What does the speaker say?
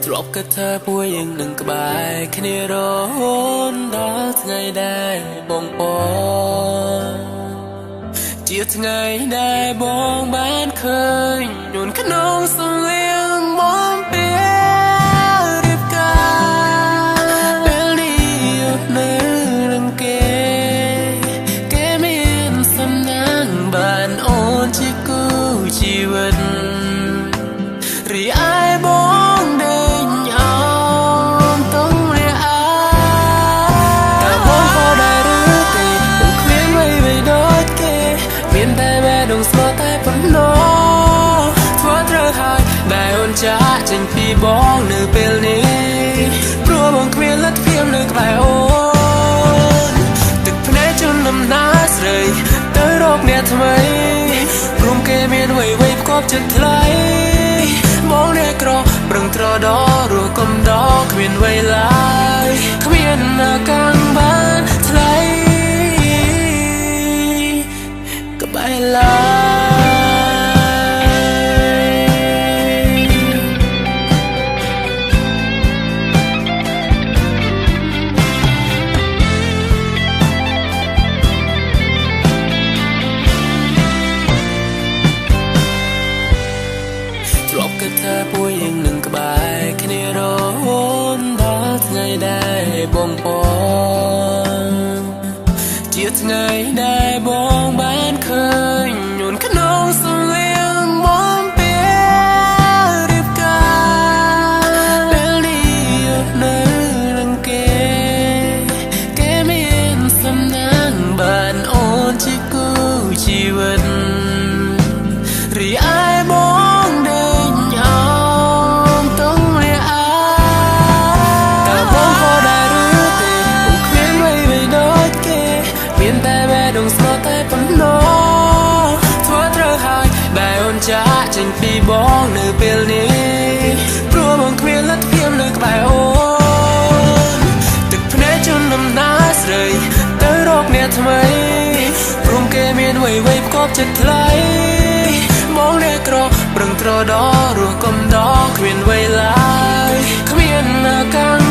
ទ្របកថាពួយយើងនឹងក្បែរគ្នារហូតដល់ថ្ងៃដែលបងពជាថ្ងៃដែលបងបានឃើញនួនក្នុងសំលៀងបងពេលរៀបការពេលនេះនៅនឹងគេមានសំណាងបានអូនជាគូជីវិតរីឯបងស្មើតែប៉ុណ្ណោះធ្វើត្រូវហើយដែលអូនចាក់ចេញពីបងនៅពេលនេះព្រោះបងគ្មានលទ្ធភាពនៅក្បែរអូនទឹកភ្នែកជន់ដំណើរស្រីទៅរកអ្នកថ្មីព្រមគេមានវ័យផ្គប់ចិត្តថ្លៃបងអ្នកក្រប្រឹងត្រដរស់កំដរគ្មានវ័យឡើយគ្មានអាកាំងបានថ្លៃក្បែរឡើយទ្របកថាពួយយើងនឹងក្បែរគ្នារហូតដល់ថ្ងៃដែលបងពជាថ្ងៃដែលបងបានឃើញនួនក្នុងសំលៀងបងពេលរៀបការពេលនេះនៅនឹងគេមានសំណាងបានអូនជាគូជីវិតរីឯបងដេញអមតុងលះអាតើបងក៏ដែរឬទេបងគ្មានអ្វីដូចគេមានតែបេះដូងស្មោះតែប៉ុណ្ណោះធ្វើត្រូវហើយដែលអូនចាក់ចេញពីបងនៅពេលនេះព្រោះបងគ្មានលទ្ធភាពនៅក្បែរអូនទឹកភ្នែកជន់ដំណើរស្រីទៅរកអ្នកថ្មីព្រមគេមានវ័យផ្គប់ចិត្តថ្លៃបងអ្នកក្រប្រឹងត្រដររស់កំដរគ្មានអ្វីឡើយគ្មានអាកាំង